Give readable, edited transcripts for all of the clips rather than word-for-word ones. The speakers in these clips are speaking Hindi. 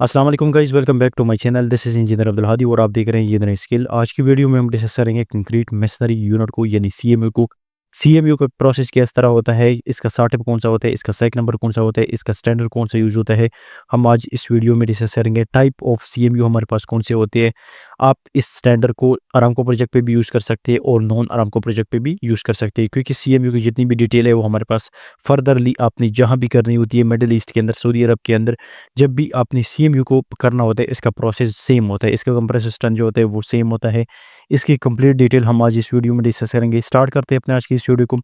अस्सलाम वालेकुम guys, welcome back to my channel. This is engineer Abdul Hadi और आप देख रहे हैं ये नई स्किल। आज की वीडियो में हम डिस्कस करेंगे कंक्रीट मेसनरी यूनिट को यानी सीएमयू को। सीएमयू का प्रोसेस किस तरह होता है, इसका स्टार्टअप कौन सा होता है, इसका सेक नंबर कौन सा होता है, इसका स्टैंडर्ड कौन सा यूज़ होता है। हम आज इस वीडियो में डिस्कस करेंगे टाइप ऑफ सीएमयू हमारे पास कौन से होते हैं। आप इस स्टैंडर्ड को अरामको प्रोजेक्ट पे भी यूज़ कर सकते हैं और नॉन अरामको प्रोजेक्ट पे भी यूज़ कर सकते हैं, क्योंकि सीएमयू की जितनी भी डिटेल है वो हमारे पास फर्दरली आपने जहाँ भी करनी होती है, मिडल ईस्ट के अंदर, सऊदी अरब के अंदर, जब भी आपने सीएमयू को करना होता है इसका प्रोसेस सेम होता है, इसका कंप्रेसर स्टैंड जो होता है वो सेम होता है। इसकी कंप्लीट डिटेल हम आज इस वीडियो में डिस्कस करेंगे। स्टार्ट करते हैं अपने आज की इस वीडियो को।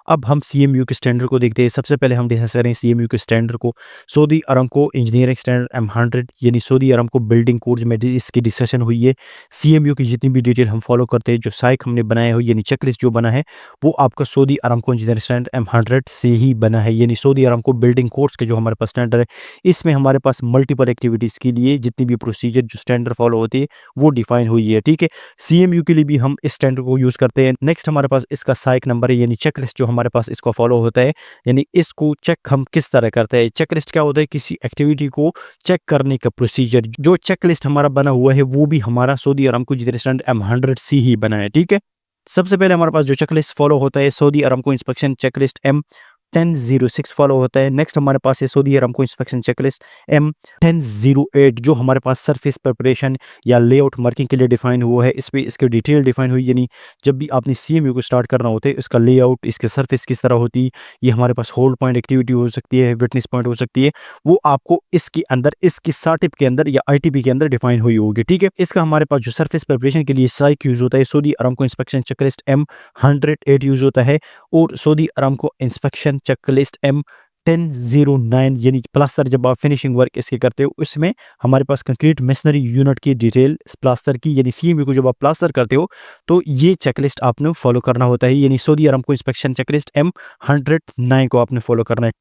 अब हम सीएमयू के स्टैंडर्ड को देखते हैं। सबसे पहले हम डिस्कस करें सीएमयू के स्टैंडर्ड को। Saudi Aramco engineering standard M100 यानी सऊदी अरामको बिल्डिंग कोड्स में इसकी डिस्कशन हुई है। सीएमयू की जितनी भी डिटेल हम फॉलो करते हैं, जो साइक हमने बनाया हो यानी चेकलिस्ट जो बना है वो आपका Saudi Aramco engineering standard M100 से ही बना है। यानी सऊदी अरामको बिल्डिंग कोड्स के जो हमारे पास स्टैंडर्ड है, इसमें हमारे पास मल्टीपल एक्टिविटीज़ के लिए जितनी भी प्रोसीजर जो स्टैंडर्ड फॉलो होती है वो डिफाइन हुई है। ठीक है, सीएमयू के लिए भी हम इस स्टैंडर्ड को यूज़ करते हैं। नेक्स्ट हमारे पास इसका साइक नंबर है यानी चेकलिस्ट जो हमारे पास इसको फॉलो होता है। यानी इसको चेक हम किस तरह करते हैं। चेकलिस्ट क्या होता है? किसी एक्टिविटी को चेक करने का प्रोसीजर। जो चेकलिस्ट हमारा बना हुआ है वो भी हमारा Saudi Aramco engineering standard M100 से ही बना है। ठीक है, सबसे पहले हमारे पास जो चेकलिस्ट फॉलो होता है Saudi Aramco inspection checklist M1006 follow होता है। नेक्स्ट हमारे पास है Saudi Aramco inspection checklist M1008 जो हमारे पास सरफेस प्रिपरेशन या लेआउट मार्किंग के लिए डिफाइन हुआ है। इस पे इसकी डिटेल डिफाइन हुई, यानी जब भी आपने सीएमयू को स्टार्ट करना होता है इसका लेआउट, इसके सरफेस किस तरह होती है, ये हमारे पास होल्ड पॉइंट एक्टिविटी हो सकती है, विटनेस पॉइंट हो सकती है, वो आपको इसके अंदर, इसकी साटिप के अंदर या आईटीपी के अंदर डिफाइन हुई होगी। ठीक है, इसका हमारे पास जो सरफेस प्रिपरेशन के लिए साइक यूज होता है Saudi Aramco inspection checklist M108 use होता है, और Saudi Aramco inspection checklist M1009 यानी प्लास्टर जब आप फिनिशिंग वर्क इसके करते हो उसमें हमारे पास कंक्रीट मेसनरी यूनिट की डिटेल प्लास्टर की, यानी सीएमयू को जब आप प्लास्टर करते हो तो ये चेकलिस्ट आपने फॉलो करना होता है। यानी Saudi Aramco inspection checklist M109 को आपने फॉलो करना है।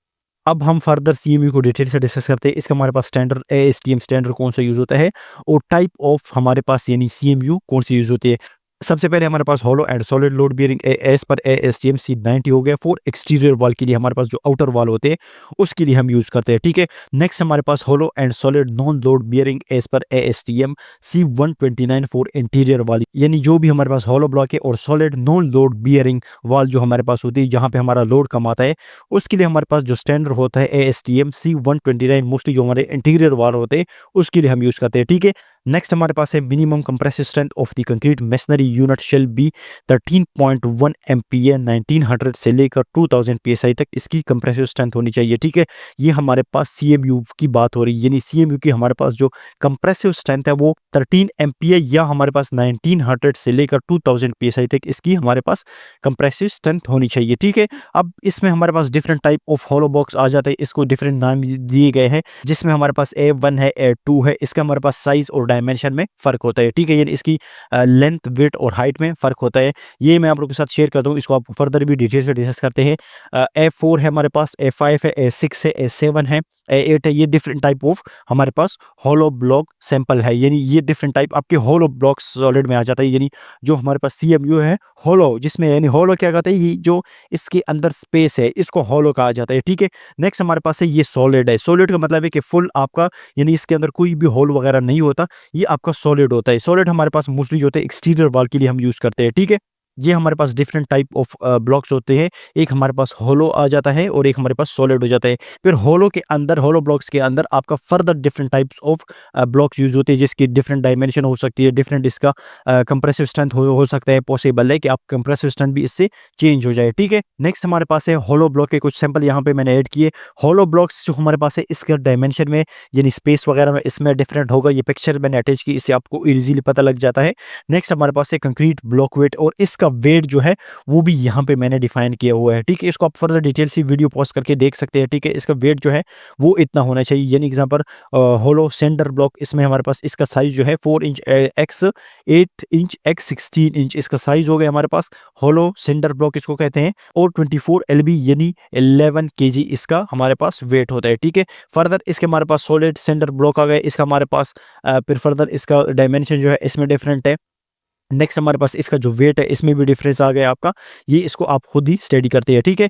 अब हम फर्दर सीएमयू को डिटेल से डिस्कस करते हैं। इसका हमारे पास स्टैंडर्ड ASTM स्टैंडर्ड कौन सा यूज होता है और टाइप ऑफ हमारे पास यानी सीएमयू कौन सी यूज होती है। सबसे पहले हमारे पास hollow and solid load bearing as per ASTM C90 हो गया। फॉर एक्सटीरियर वॉल के लिए हमारे पास जो आउटर वॉल होते हैं उसके लिए हम यूज करते हैं। ठीक है, नेक्स्ट हमारे पास hollow and solid non load bearing as per ASTM C129 for interior wall, यानी जो भी हमारे पास होलो ब्लॉक है और solid non load bearing wall जो हमारे पास होती है जहाँ पे हमारा लोड कम आता है, उसके लिए हमारे पास जो स्टैंडर्ड होता है ASTM C129 मोस्टली जो हमारे इंटीरियर वॉल होते हैं उसके लिए हम यूज करते हैं। ठीक है, नेक्स्ट हमारे पास है minimum compressive strength of the concrete masonry unit shall be 13.1 MPa 1900 से लेकर 2000 PSI तक इसकी कंप्रेसिव स्ट्रेंथ होनी चाहिए। ठीक है, ये हमारे पास सीएमयू की बात हो रही है, यानी सीएमयू की हमारे पास जो कंप्रेसिव स्ट्रेंथ है वो 13 MPa या हमारे पास 1900 से लेकर 2000 PSI तक इसकी हमारे पास कंप्रेसिव स्ट्रेंथ होनी चाहिए। ठीक है, अब इसमें हमारे पास different type of hollow box आ जाते हैं, इसको डिफरेंट नाम दिए गए हैं, जिसमें हमारे पास A1 है, A2 है। इसका हमारे पास साइज और डायमेंशन में फ़र्क होता है। ठीक है, यानी इसकी लेंथ, विड्थ और हाइट में फ़र्क होता है। ये मैं आप लोगों के साथ शेयर करता हूँ, इसको आप फर्दर भी डिटेल से डिस्कस करते हैं। A4 है हमारे पास, A5 है, A6 है, A7 है, A8 है। ये डिफरेंट टाइप ऑफ हमारे पास होलो ब्लॉक सैंपल है, यानी ये डिफरेंट टाइप आपके होलो ब्लॉक सॉलिड में आ जाता है। यानी जो हमारे पास सीएमयू है होलो, जिसमें यानी होलो क्या कहते हैं, ये जो इसके अंदर स्पेस है इसको होलो कहा जाता है। ठीक है, नेक्स्ट हमारे पास है ये सॉलिड है। सॉलिड का मतलब है कि फुल आपका, यानी इसके अंदर कोई भी होल वगैरह नहीं होता, ये आपका सॉलिड होता है। सॉलिड हमारे पास मोस्टली जो होता है एक्सटीरियर वॉल के लिए हम यूज़ करते हैं। ठीक है, ये हमारे पास डिफरेंट टाइप ऑफ ब्लॉक्स होते हैं। एक हमारे पास होलो आ जाता है और एक हमारे पास सॉलिड हो जाता है। फिर होलो के अंदर, होलो ब्लॉक्स के अंदर आपका further different types of blocks use होते हैं, जिसकी डिफरेंट डायमेंशन हो सकती है, डिफरेंट इसका कंप्रेसिव स्ट्रेंथ हो सकता है। पॉसिबल है कि आप कंप्रेसिव स्ट्रेंथ भी इससे चेंज हो जाए। ठीक है, नेक्स्ट हमारे पास है होलो ब्लॉक के कुछ सैंपल यहाँ पे मैंने ऐड किए। होलो ब्लॉक्स जो हमारे पास है इसका डायमेंशन में यानी स्पेस वगैरह में इसमें डिफरेंट होगा। ये पिक्चर मैंने अटैच की, इससे आपको इजीली पता लग जाता है। नेक्स्ट हमारे पास है कंक्रीट ब्लॉक वेट, और इसका वेट जो है वो भी यहाँ पे मैंने डिफाइन किया हुआ है। ठीक है, इसको आप फर्दर डिटेल से वीडियो पॉज करके देख सकते हैं। ठीक है, इसका वेट जो है वो इतना होना चाहिए। यानी एग्जांपल होलो सेंटर ब्लॉक, इसमें हमारे पास इसका साइज जो है 4 inch x 8 inch x 16 inch इसका साइज हो गया हमारे पास। होलो सेंटर ब्लॉक इसको कहते हैं, और 24 LB यानी 11 kg इसका हमारे पास वेट होता है। ठीक है, फर्दर इसके हमारे पास सॉलिड सेंटर ब्लॉक आ गया। इसका हमारे पास फिर फर्दर इसका डायमेंशन जो है इसमें डिफरेंट है। नेक्स्ट हमारे पास इसका जो वेट है इसमें भी डिफरेंस आ गया आपका। ये इसको आप खुद ही स्टडी करते हैं। ठीक है,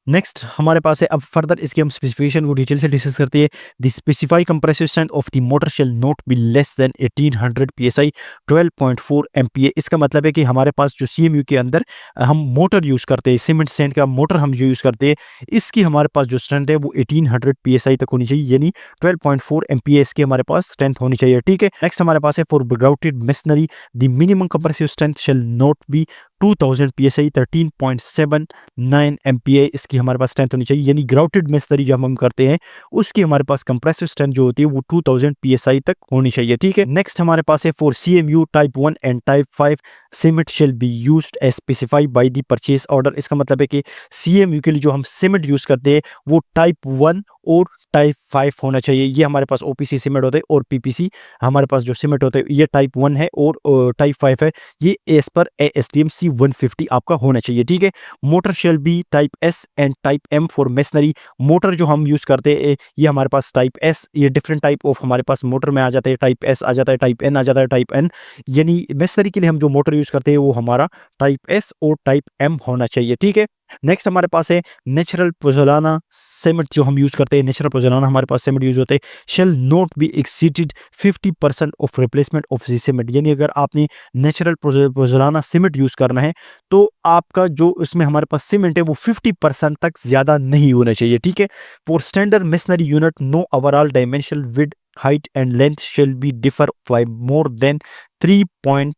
नेक्स्ट हमारे पास है, अब फर्दर इसके हम स्पेसिफिकेशन को डिटेल से डिस्कस करते हैं। The specify compressive strength of the mortar shell not be less then 1800 psi 12.4 MPa। इसका मतलब है कि हमारे पास जो CMU के अंदर हम मोटर यूज़ करते हैं, सीमेंट स्टैंड का मोटर हम जो यूज़ करते हैं, इसकी हमारे पास जो स्ट्रेंथ है वो 1800 psi तक होनी चाहिए, यानी 12.4 MPa इसकी हमारे पास स्ट्रेंथ होनी चाहिए। ठीक है, नेक्स्ट हमारे पास है, for grouted masonry the minimum compressive strength shell not B 2000 psi 13.79 MPa इसकी हमारे पास स्ट्रेंथ होनी चाहिए, यानी ग्राउटेड मेसनरी जब हम करते हैं उसकी हमारे पास कंप्रेसिव स्ट्रेंथ जो होती है वो 2000 psi तक होनी चाहिए। ठीक है, नेक्स्ट हमारे पास है, for CMU type 1 and type 5 cement shall be used as specified by the purchase order. इसका मतलब है कि CMU के लिए जो हम सीमेंट यूज करते हैं वो टाइप 1 और टाइप 5 होना चाहिए। ये हमारे पास OPC सीमेंट होते हैं और PPC हमारे पास जो सीमेंट होते हैं ये टाइप 1 है और टाइप 5 है, ये एज पर ASTM C150 आपका होना चाहिए। ठीक है, motor shall B type S and type M for masonry. Motor जो हम यूज़ करते हैं ये हमारे पास टाइप S, ये डिफरेंट टाइप ऑफ हमारे पास मोटर में आ जाते हैं, टाइप S आ जाता है, टाइप N आ जाता है, टाइप N, यानी मेसनरी के लिए हम जो मोटर यूज़ करते हैं वो हमारा टाइप S और टाइप M होना चाहिए। ठीक है, नेक्स्ट हमारे पास है नेचुरल पोज़ोलाना सीमेंट जो हम यूज़ करते हैं, नेचुरल पोज़ोलाना हमारे पास सीमेंट यूज़ होते हैं, shell not B exceeded 50% of replacement of the cement. यानी अगर आपने नेचुरल पोज़ोलाना सीमेंट यूज़ करना है तो आपका जो इसमें हमारे पास सीमेंट है वो 50% तक ज़्यादा नहीं होना चाहिए। ठीक है, for standard masonry unit no overall dimensional width height and length shall be differ by more than 3.2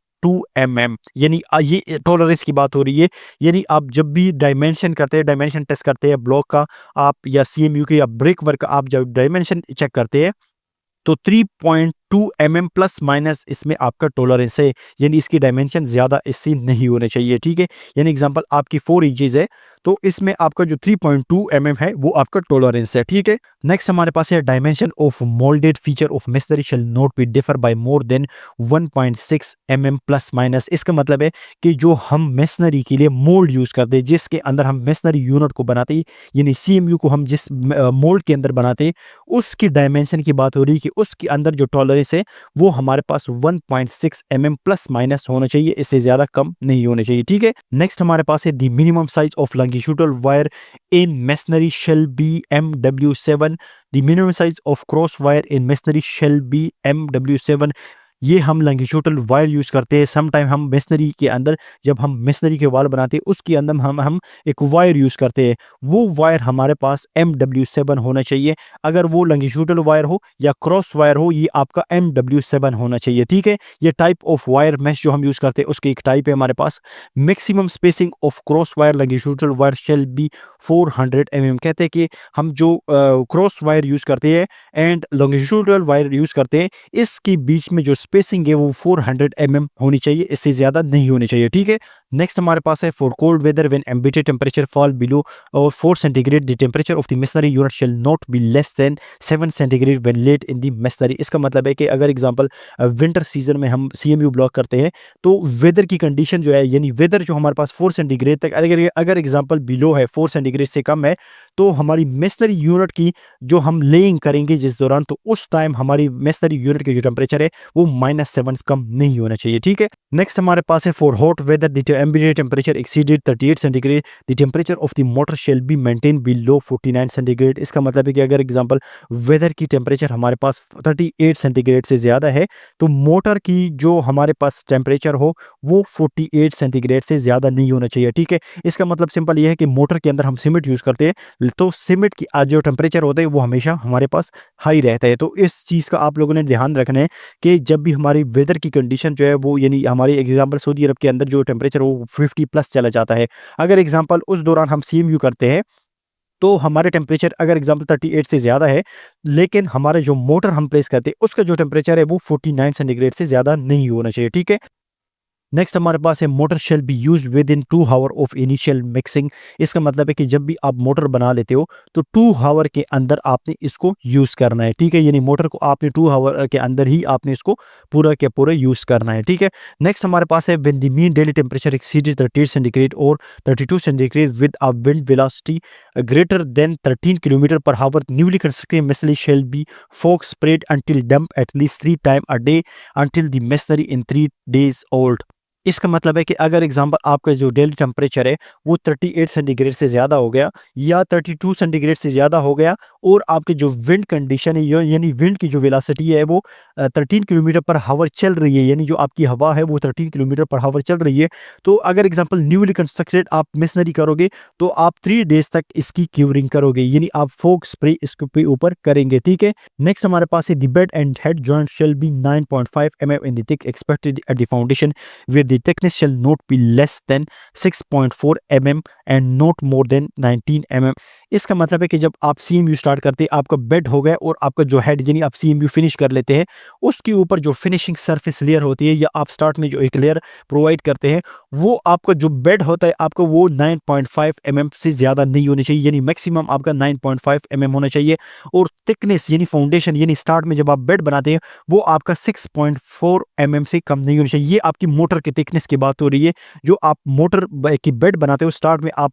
mm, यानी ये टॉलरेंस की बात हो रही है। यानी आप जब भी डायमेंशन करते हैं, डायमेंशन टेस्ट करते हैं ब्लॉक का आप या CMU के या ब्रेक वर्क का, आप जब डायमेंशन चेक करते हैं तो 3.2 mm प्लस माइनस इसमें आपका टॉलरेंस है, यानी इसकी डायमेंशन ज़्यादा इससे नहीं होने चाहिए। ठीक है, यानी एग्जांपल आपकी 4 इंचेस है तो इसमें आपका जो 3.2 mm है वो आपका टॉलरेंस है। ठीक है, नेक्स्ट हमारे पास है dimension of moulded feature of masonry shell not B differ by more then 1.6 mm plus minus. इसका मतलब है कि जो हम मेसनरी के लिए मोल्ड यूज़ करते हैं, जिसके अंदर हम मेसनरी यूनिट को बनाते हैं, यानी CMU को हम जिस मोल्ड के अंदर बनाते हैं उसकी डायमेंशन की बात हो रही है कि उसके अंदर जो टॉलरेंस है वो हमारे पास 1.6 mm प्लस माइनस होना चाहिए, इससे ज़्यादा कम नहीं होने चाहिए। ठीक है, नेक्स्ट हमारे पास है the minimum size of longitudinal wire in masonry shall B MW7। The minimum size of cross wire in masonry shall B MW7। ये हम लॉन्गिट्यूडल वायर यूज़ करते हैं। सम टाइम हम मेसनरी के अंदर जब हम मेसनरी के वाल बनाते हैं उसके अंदर हम एक वायर यूज़ करते हैं, वो वायर हमारे पास MW7 होना चाहिए। अगर वो लॉन्गिट्यूडल वायर हो या क्रॉस वायर हो ये आपका MW7 होना चाहिए। ठीक है, ये टाइप ऑफ वायर मेश जो हम यूज़ करते हैं उसकी एक टाइप है हमारे पास। Maximum spacing of cross wire longitudinal wire shall be 400 mm। कहते हैं कि हम जो क्रॉस वायर यूज़ करते हैं एंड लॉन्गिट्यूडल वायर यूज़ करते हैं इसके बीच में जो स्पेसिंग है वो 400 mm होनी चाहिए, इससे ज़्यादा नहीं होनी चाहिए। ठीक है, नेक्स्ट हमारे पास है for cold weather when ambient temperature fall below और 4 centigrade the temperature of the masonry unit shall not be less than 7 centigrade when laid in the masonry. इसका मतलब है कि अगर एग्जांपल विंटर सीजन में हम CMU ब्लॉक करते हैं तो वेदर की कंडीशन जो है, यानी वेदर जो हमारे पास 4 सेंटीग्रेड तक अगर एग्जांपल बिलो है, 4 सेंटीग्रेड से कम है, तो हमारी मेसनरी यूनिट की जो हम लेइंग करेंगे जिस दौरान, तो उस टाइम हमारी मेसनरी यूनिट की जो टेम्परेचर है वो -7 कम नहीं होना चाहिए। ठीक है, नेक्स्ट हमारे पास है for hot weather the ambient temperature exceeded 38 centigrade the temperature of the mortar shall be maintain below 49 centigrade. इसका मतलब है कि अगर एग्जांपल वेदर की टेम्परेचर हमारे पास 38 सेंटीग्रेड से ज़्यादा है तो मोटर की जो हमारे पास टेम्परेचर हो वो 48 सेंटीग्रेड से ज़्यादा नहीं होना चाहिए। ठीक है, इसका मतलब सिंपल ये है कि मोटर के अंदर हम सीमेंट यूज़ करते हैं तो सीमेंट की जो टेम्परेचर होता है वो हमेशा हमारे पास हाई रहता है। तो इस चीज़ का आप लोगों ने ध्यान रखना है कि जब भी हमारी वेदर की कंडीशन जो है वो, यानी हमारी एग्जांपल सऊदी अरब के अंदर जो टेम्परेचर वो 50 प्लस चला जाता है, अगर एग्जांपल उस दौरान हम CMU करते हैं तो हमारे टेम्परेचर अगर एग्जांपल 38 से ज़्यादा है लेकिन हमारे जो मोटर हम प्लेस करते हैं उसका जो टेम्परेचर है वो 49 सेंटीग्रेड से ज़्यादा नहीं होना चाहिए। ठीक है, नेक्स्ट हमारे पास है motor shall B use with in 2 hour of initial mixing. इसका मतलब है कि जब भी आप मोटर बना लेते हो तो 2 आवर के अंदर आपने इसको यूज़ करना है। ठीक है, यानी मोटर को आपने 2 आवर के अंदर ही आपने इसको पूरा के पूरा यूज़ करना है। ठीक है, नेक्स्ट हमारे पास है when the mean daily temperature exceeds 38 centigrade और 32 centigrade with a wind velocity greater than 13 kilometre per hour, newly constructed masonry shall be fog spread until damp at least 3 times a day until the machinery in 3 days old। इसका मतलब है कि अगर एग्जांपल आपका जो डेली टेम्परेचर है वो 38 सेंटीग्रेड से ज़्यादा हो गया या 32 सेंटीग्रेड से ज़्यादा हो गया और आपकी जो विंड कंडीशन है यानी विंड की जो वेलोसिटी है वो 13 किलोमीटर पर हावर चल रही है, यानी जो आपकी हवा है वो 13 किलोमीटर पर हावर चल रही है, तो अगर एग्जांपल न्यूली कंस्ट्रक्टेड आप मिशनरी करोगे तो आप 3 डेज तक इसकी क्यूरिंग करोगे, यानी आप फोक स्प्रे इसके ऊपर करेंगे। ठीक है, नेक्स्ट हमारे पास है the bed and head joint shall be 9.5 mm in the thick expected at the foundation where the thickness shall not be less than 6.4 mm and not more than 19 mm। इसका मतलब है कि जब आप CMU स्टार्ट करते हैं, आपका बेड हो गया और आपका जो हेड यानी आप CMU फिनिश कर लेते हैं, उसके ऊपर जो फिनिशिंग सरफेस लेयर होती है या आप स्टार्ट में जो एक लेयर प्रोवाइड करते हैं, वो आपका जो बेड होता है आपका वो 9.5 mm से ज़्यादा नहीं होनी चाहिए, यानी मैक्सिमम आपका 9.5 mm होना चाहिए। और थिकनेस यानी फाउंडेशन यानी स्टार्ट में जब आप बेड बनाते हैं वो आपका 6.4 mm से कम नहीं होनी चाहिए। ये आपकी मोटर की थिकनेस की बात हो रही है। जो आप मोटर की बेड बनाते हो, स्टार्ट में आप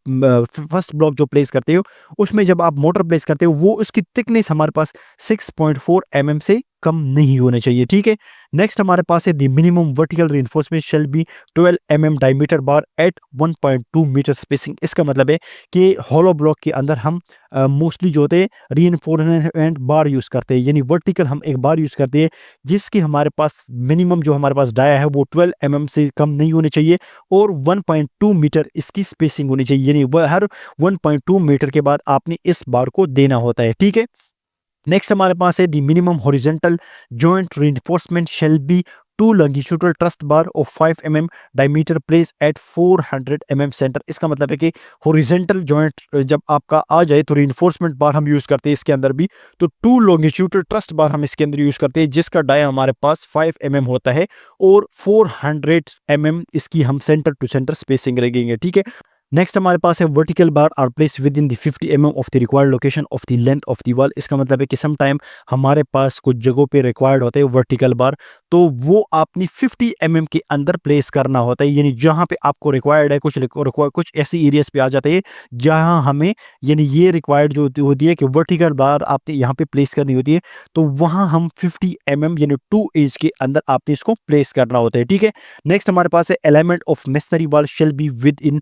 फर्स्ट ब्लॉक जो प्लेस करते हो, उसमें जब आप मोटर प्लेस करते हो वो उसकी थिकनेस हमारे पास 6.4 mm से कम नहीं होने चाहिए। ठीक है, नेक्स्ट हमारे पास है the minimum vertical reinforcement shall be 12 mm diameter bar at 1.2 metre spacing. इसका मतलब है कि हॉलो ब्लॉक के अंदर हम मोस्टली जो होते हैं रीइंफोर्समेंट बार यूज़ करते हैं, यानी वर्टिकल हम एक बार यूज़ करते हैं जिसकी हमारे पास मिनिमम जो हमारे पास डाया है वो 12 mm से कम नहीं होने चाहिए और 1.2 मीटर इसकी स्पेसिंग होनी चाहिए, यानी वह हर 1.2 मीटर के बाद आपने इस बार को देना होता है। ठीक है, नेक्स्ट हमारे पास है the minimum horizontal joint reinforcement shall B 2 longitudinal trust bar of 5 mm diameter place at 400 mm centre. इसका मतलब है कि हॉरिजॉन्टल जॉइंट जब आपका आ जाए तो रीइंफोर्समेंट बार हम यूज़ करते हैं इसके अंदर भी, तो 2 लॉन्गिट्यूडल ट्रस्ट बार हम इसके अंदर यूज़ करते हैं जिसका डाया हमारे पास 5 mm होता है और 400 mm इसकी हम सेंटर टू सेंटर स्पेसिंग रखेंगे। ठीक है, नेक्स्ट हमारे पास है vertical bar are place within the 50 mm of the required location of the length of the wall. इसका मतलब है कि सम टाइम हमारे पास कुछ जगहों पे रिक्वायर्ड होते हैं वर्टिकल बार, तो वो आपने 50 mm के अंदर प्लेस करना होता है, यानी जहाँ पे आपको रिक्वायर्ड है कुछ ऐसी एरियाज पे आ जाते हैं जहाँ हमें यानी ये रिक्वायर्ड जो होती है कि वर्टिकल बार आपने यहाँ पे प्लेस करनी होती है, तो वहाँ हम 50 mm यानी 2 इंच के अंदर आपने इसको प्लेस करना होता है। ठीक है, नेक्स्ट हमारे पास है element of masonry wall shall be with in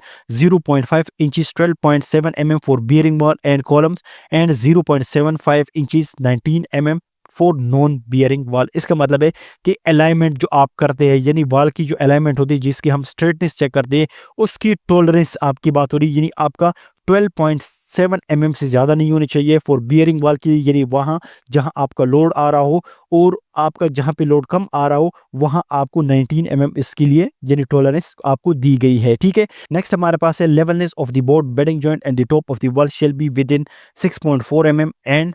0.5 inches 12.7 mm for bearing wall and columns and 0.75 inches 19 mm for non bearing wall. इसका मतलब है कि अलाइनमेंट जो आप करते हैं यानी वॉल की जो अलाइनमेंट होती है जिसकी हम स्ट्रेटनेस चेक करते हैं उसकी टॉलरेंस आपकी बात हो रही है, यानी आपका 12.7 mm से ज़्यादा नहीं होनी चाहिए फॉर बियरिंग वॉल की, यानी वहाँ जहाँ आपका लोड आ रहा हो और आपका जहाँ पे लोड कम आ रहा हो वहाँ आपको 19 mm इसके लिए यानी टॉलरेंस आपको दी गई है। ठीक है, नेक्स्ट हमारे पास है levelness of the board bedding joint and the top of the wall shall be within 6.4 mm and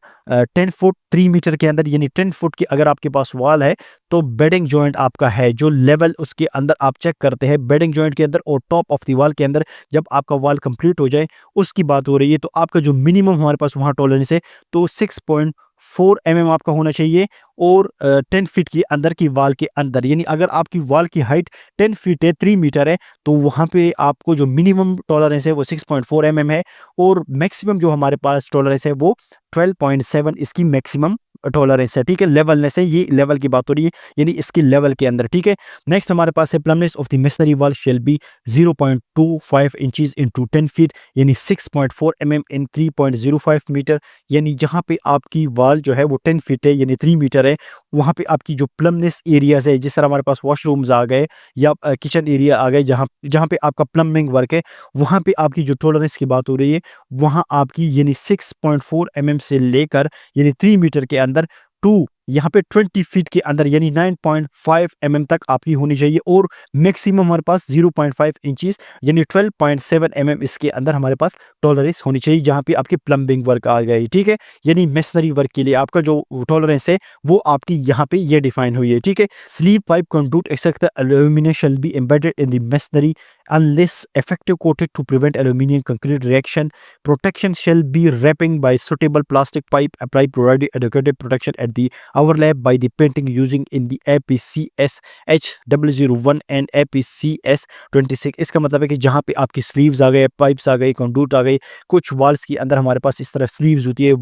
10 foot 3 metre के अंदर, यानी 10 फुट की अगर आपके पास वॉल है तो बेडिंग जॉइंट आपका है जो लेवल उसके अंदर आप चेक करते हैं बेडिंग जॉइंट के अंदर और टॉप ऑफ द वॉल के अंदर जब आपका वॉल कंप्लीट हो जाए उसकी बात हो रही है, तो आपका जो मिनिमम हमारे पास वहाँ टॉलरेंस है तो 6.4 mm आपका होना चाहिए और 10 फीट की अंदर की वॉल के अंदर, यानी अगर आपकी वॉल की हाइट 10 फीट है 3 मीटर है तो वहाँ पे आपको जो मिनिमम टॉलरेंस है वो 6.4 mm है और मैक्सिमम जो हमारे पास टॉलरेंस है वो 12.7 इसकी मैक्सिमम टॉलरेंस है। ठीक है, लेवलनेस है, ये लेवल की बात हो रही है यानी इसकी लेवल के अंदर। ठीक है, नेक्स्ट हमारे पास है plumbness of the masonry wall shall be 0.25 inches into 10 feet यानी 6.4 mm इन 3.05 मीटर, यानी जहाँ पे आपकी वॉल जो है वो 10 फीट है यानी 3 मीटर है, वहाँ पे आपकी जो प्लमनेस एरियाज है जिस तरह हमारे पास वॉशरूम्स आ गए या किचन एरिया आ गए जहाँ जहाँ पे आपका प्लम्बिंग वर्क है, वहाँ पे आपकी जो टॉलरेंस की बात हो रही है वहाँ आपकी यानी 6.4 mm से लेकर यानी 3 मीटर के अंदर टू यहाँ पे 20 फीट के अंदर यानी 9.5 mm तक आपकी होनी चाहिए और मैक्सिमम हमारे पास 0.5 इंचेस यानी 12.7 mm इसके अंदर हमारे पास टॉलरेंस होनी चाहिए जहाँ पे आपकी प्लम्बिंग वर्क आ गई। ठीक है, यानी मेसनरी वर्क के लिए आपका जो टॉलरेंस है वो आपकी यहाँ पे ये डिफाइन हुई है। ठीक है, sleep pipe conduct except the aluminium shall be embedded in the masonry unless effective coated to prevent aluminum concrete reaction. Protection shall be wrapping by suitable plastic pipe applied providing adequate protection at the overlap by the painting using in the APCS H001 and APCS 26। इसका मतलब है कि जहाँ पे आपकी स्लीव्स आ गए, पाइप्स आ गई, कंडूट आ गई, कुछ वॉल्स के अंदर हमारे पास इस तरह स्लीव्स होती है,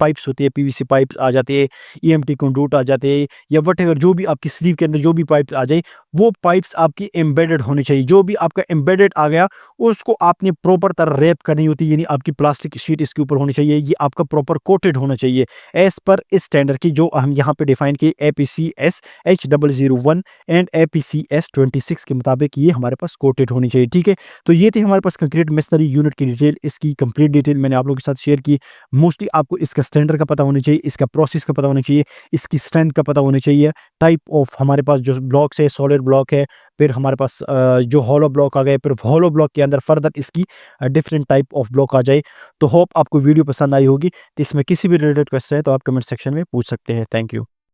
पाइप्स होती है, पीवीसी पाइप आ जाती है, ईएमटी कंडूट आ जाते हैं, या वटेवर जो भी आपकी स्लीव के अंदर जो भी पाइप आ जाए, वो पाइप्स आपकी एम्बेडेड होनी चाहिए। जो भी आपका एम्बेडेड आ गया उसको आपने प्रॉपर तरह रैप करनी होती है, यानी आपकी प्लास्टिक शीट इसके ऊपर होनी चाहिए, ये आपका प्रॉपर कोटेड होना चाहिए एज पर इस स्टैंडर्ड की जो हम यहाँ पे डिफाइन किए APCS H001 एंड APCS 26 के मुताबिक ये हमारे पास कोटेड होनी चाहिए। ठीक है, तो ये थी हमारे पास कंक्रीट मेसनरी यूनिट की डिटेल, इसकी कंप्लीट डिटेल मैंने आप लोगों के साथ शेयर की। मोस्टली आपको इसका स्टैंडर्ड का पता होना चाहिए, इसका प्रोसेस का पता होना चाहिए, इसकी स्ट्रेंथ का पता होना चाहिए, टाइप ऑफ हमारे पास जो ब्लॉक्स है, सॉलिड ब्लॉक है, फिर हमारे पास जो हॉलो ब्लॉक आ गए, फिर हॉलो ब्लॉक के अंदर फर्दर इसकी डिफरेंट टाइप ऑफ ब्लॉक आ जाए। तो होप आपको वीडियो पसंद आई होगी। तो इसमें किसी भी रिलेटेड क्वेश्चन है तो आप कमेंट सेक्शन में पूछ सकते हैं। Thank you.